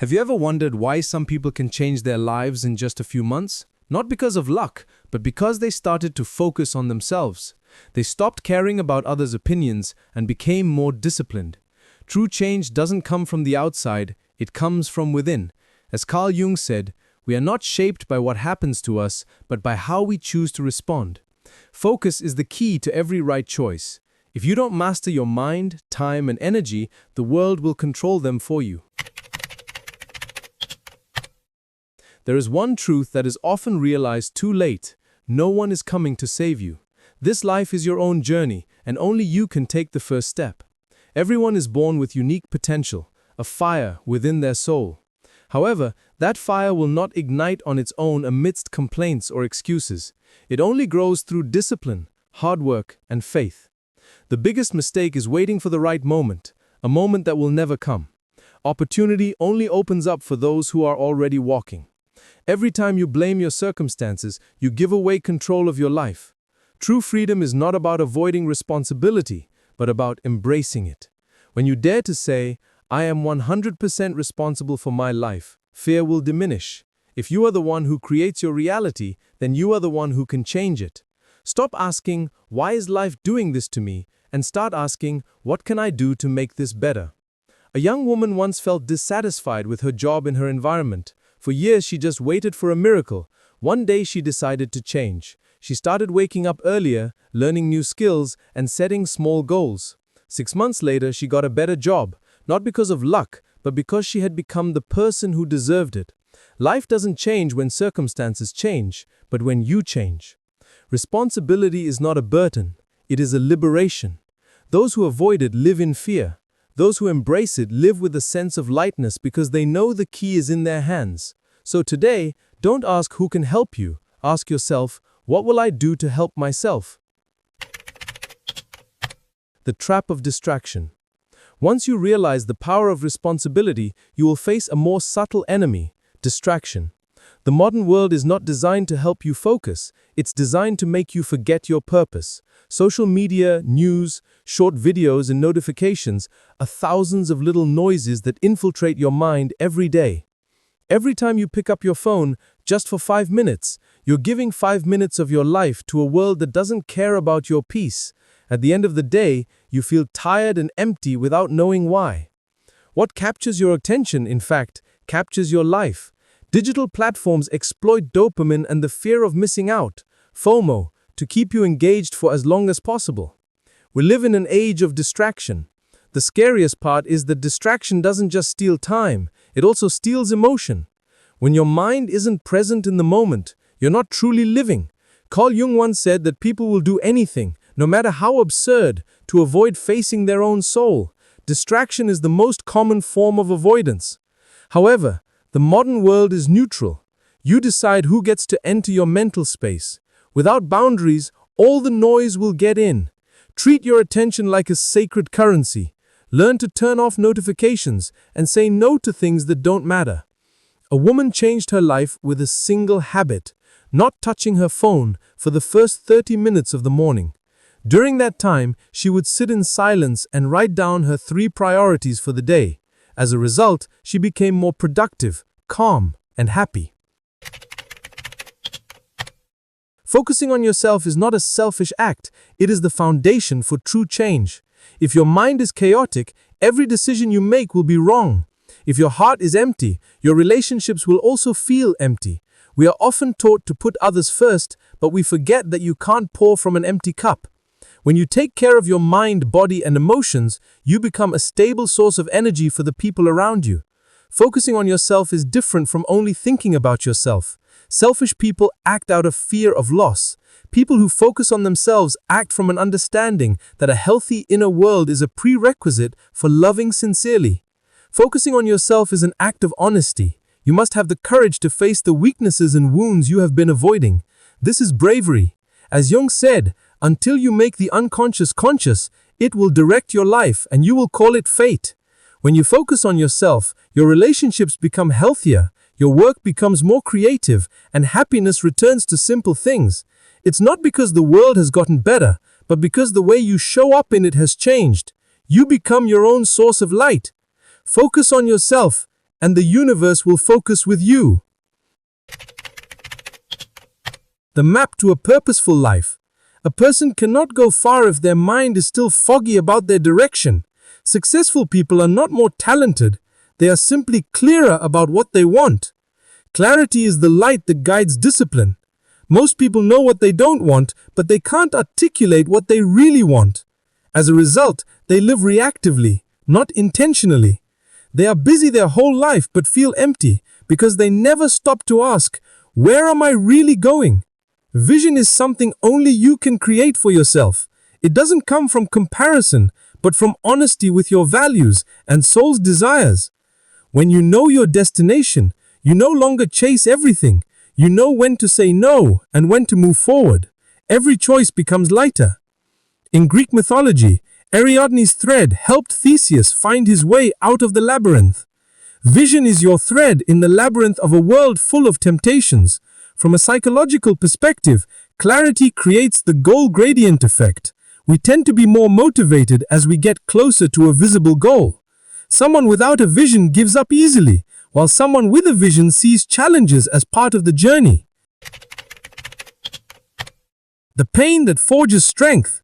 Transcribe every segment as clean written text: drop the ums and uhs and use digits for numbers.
Have you ever wondered why some people can change their lives in just a few months? Not because of luck, but because they started to focus on themselves. They stopped caring about others' opinions and became more disciplined. True change doesn't come from the outside, it comes from within. As Carl Jung said, we are not shaped by what happens to us, but by how we choose to respond. Focus is the key to every right choice. If you don't master your mind, time, and energy, the world will control them for you. There is one truth that is often realized too late. No one is coming to save you. This life is your own journey, and only you can take the first step. Everyone is born with unique potential, a fire within their soul. However, that fire will not ignite on its own amidst complaints or excuses. It only grows through discipline, hard work, and faith. The biggest mistake is waiting for the right moment, a moment that will never come. Opportunity only opens up for those who are already walking. Every time you blame your circumstances, you give away control of your life. True freedom is not about avoiding responsibility, but about embracing it. When you dare to say, I am 100% responsible for my life, fear will diminish. If you are the one who creates your reality, then you are the one who can change it. Stop asking, why is life doing this to me? And start asking, what can I do to make this better? A young woman once felt dissatisfied with her job in her environment. For years, she just waited for a miracle. One day, she decided to change. She started waking up earlier, learning new skills, and setting small goals. 6 months later, she got a better job, not because of luck, but because she had become the person who deserved it. Life doesn't change when circumstances change, but when you change. Responsibility is not a burden, it is a liberation. Those who avoid it live in fear. Those who embrace it live with a sense of lightness because they know the key is in their hands. So today, don't ask who can help you. Ask yourself, what will I do to help myself? The trap of distraction. Once you realize the power of responsibility, you will face a more subtle enemy, distraction. The modern world is not designed to help you focus, it's designed to make you forget your purpose. Social media, news, short videos, and notifications are thousands of little noises that infiltrate your mind every day. Every time you pick up your phone, just for 5 minutes, you're giving 5 minutes of your life to a world that doesn't care about your peace. At the end of the day, you feel tired and empty without knowing why. What captures your attention, in fact, captures your life. Digital platforms exploit dopamine and the fear of missing out, FOMO, to keep you engaged for as long as possible. We live in an age of distraction. The scariest part is that distraction doesn't just steal time, it also steals emotion. When your mind isn't present in the moment, you're not truly living. Carl Jung once said that people will do anything, no matter how absurd, to avoid facing their own soul. Distraction is the most common form of avoidance. However, the modern world is neutral. You decide who gets to enter your mental space. Without boundaries, all the noise will get in. Treat your attention like a sacred currency. Learn to turn off notifications and say no to things that don't matter. A woman changed her life with a single habit, not touching her phone for the first 30 minutes of the morning. During that time, she would sit in silence and write down her 3 priorities for the day. As a result, she became more productive, calm, and happy. Focusing on yourself is not a selfish act, it is the foundation for true change. If your mind is chaotic, every decision you make will be wrong. If your heart is empty, your relationships will also feel empty. We are often taught to put others first, but we forget that you can't pour from an empty cup. When you take care of your mind, body, and emotions, you become a stable source of energy for the people around you. Focusing on yourself is different from only thinking about yourself. Selfish people act out of fear of loss. People who focus on themselves act from an understanding that a healthy inner world is a prerequisite for loving sincerely. Focusing on yourself is an act of honesty. You must have the courage to face the weaknesses and wounds you have been avoiding. This is bravery. As Jung said, until you make the unconscious conscious, it will direct your life and you will call it fate. When you focus on yourself, your relationships become healthier, your work becomes more creative, and happiness returns to simple things. It's not because the world has gotten better, but because the way you show up in it has changed. You become your own source of light. Focus on yourself, and the universe will focus with you. The map to a purposeful life. A person cannot go far if their mind is still foggy about their direction. Successful people are not more talented, they are simply clearer about what they want. Clarity is the light that guides discipline. Most people know what they don't want, but they can't articulate what they really want. As a result, they live reactively, not intentionally. They are busy their whole life but feel empty because they never stop to ask, where am I really going? Vision is something only you can create for yourself. It doesn't come from comparison, but from honesty with your values and soul's desires. When you know your destination, you no longer chase everything. You know when to say no and when to move forward. Every choice becomes lighter. In Greek mythology, Ariadne's thread helped Theseus find his way out of the labyrinth. Vision is your thread in the labyrinth of a world full of temptations. From a psychological perspective, clarity creates the goal gradient effect. We tend to be more motivated as we get closer to a visible goal. Someone without a vision gives up easily, while someone with a vision sees challenges as part of the journey. The pain that forges strength.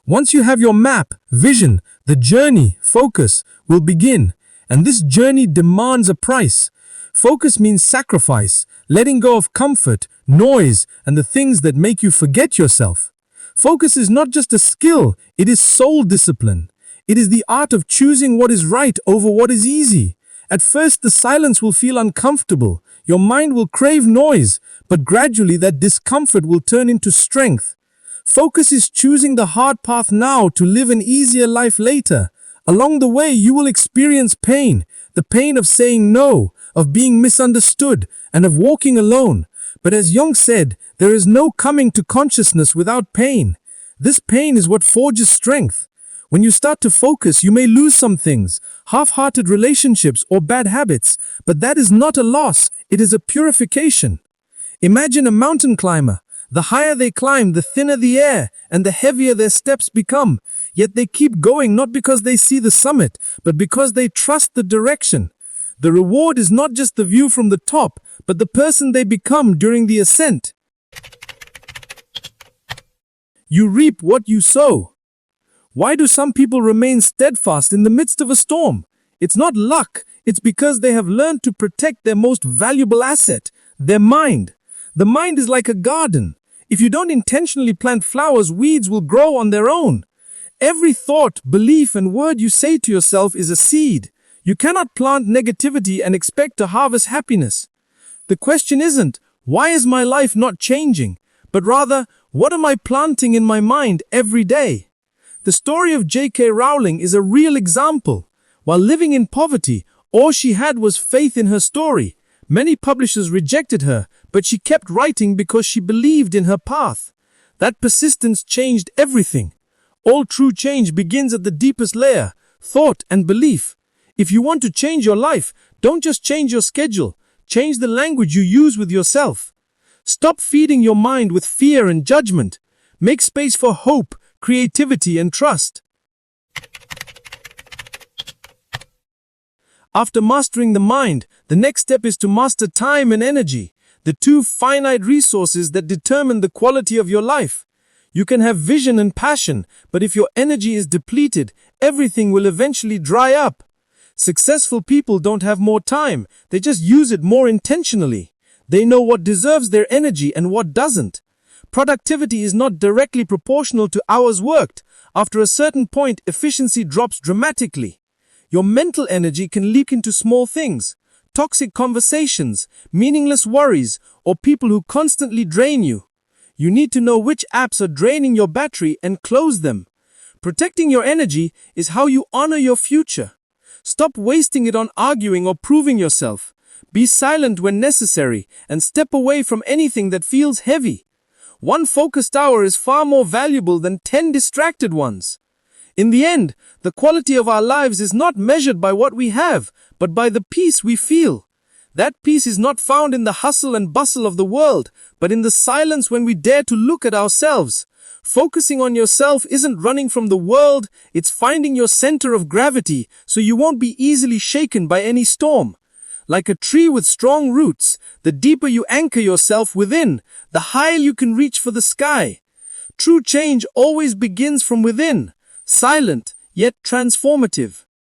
Once you have your map, vision, the journey, focus, will begin, and this journey demands a price. Focus means sacrifice, letting go of comfort, noise, and the things that make you forget yourself. Focus is not just a skill, it is soul discipline. It is the art of choosing what is right over what is easy. At first, the silence will feel uncomfortable. Your mind will crave noise, but gradually that discomfort will turn into strength. Focus is choosing the hard path now to live an easier life later. Along the way, you will experience pain, the pain of saying no, of being misunderstood, and of walking alone. But as Jung said, there is no coming to consciousness without pain. This pain is what forges strength. When you start to focus, you may lose some things, half-hearted relationships or bad habits, but that is not a loss, it is a purification. Imagine a mountain climber. The higher they climb, the thinner the air, and the heavier their steps become. Yet they keep going not because they see the summit, but because they trust the direction. The reward is not just the view from the top, but the person they become during the ascent. You reap what you sow. Why do some people remain steadfast in the midst of a storm? It's not luck, it's because they have learned to protect their most valuable asset, their mind. The mind is like a garden. If you don't intentionally plant flowers, weeds will grow on their own. Every thought, belief, and word you say to yourself is a seed. You cannot plant negativity and expect to harvest happiness. The question isn't, why is my life not changing? But rather, what am I planting in my mind every day? The story of J.K. Rowling is a real example. While living in poverty, all she had was faith in her story. Many publishers rejected her, but she kept writing because she believed in her path. That persistence changed everything. All true change begins at the deepest layer, thought and belief. If you want to change your life, don't just change your schedule, change the language you use with yourself. Stop feeding your mind with fear and judgment. Make space for hope, creativity, and trust. After mastering the mind, the next step is to master time and energy, the two finite resources that determine the quality of your life. You can have vision and passion, but if your energy is depleted, everything will eventually dry up. Successful people don't have more time, they just use it more intentionally. They know what deserves their energy and what doesn't. Productivity is not directly proportional to hours worked. After a certain point, efficiency drops dramatically. Your mental energy can leak into small things, toxic conversations, meaningless worries, or people who constantly drain you. You need to know which apps are draining your battery and close them. Protecting your energy is how you honor your future. Stop wasting it on arguing or proving yourself. Be silent when necessary and step away from anything that feels heavy. One focused hour is far more valuable than 10 distracted ones. In the end, the quality of our lives is not measured by what we have, but by the peace we feel. That peace is not found in the hustle and bustle of the world, but in the silence when we dare to look at ourselves. Focusing on yourself isn't running from the world, it's finding your center of gravity so you won't be easily shaken by any storm. Like a tree with strong roots, the deeper you anchor yourself within, the higher you can reach for the sky. True change always begins from within, silent yet transformative.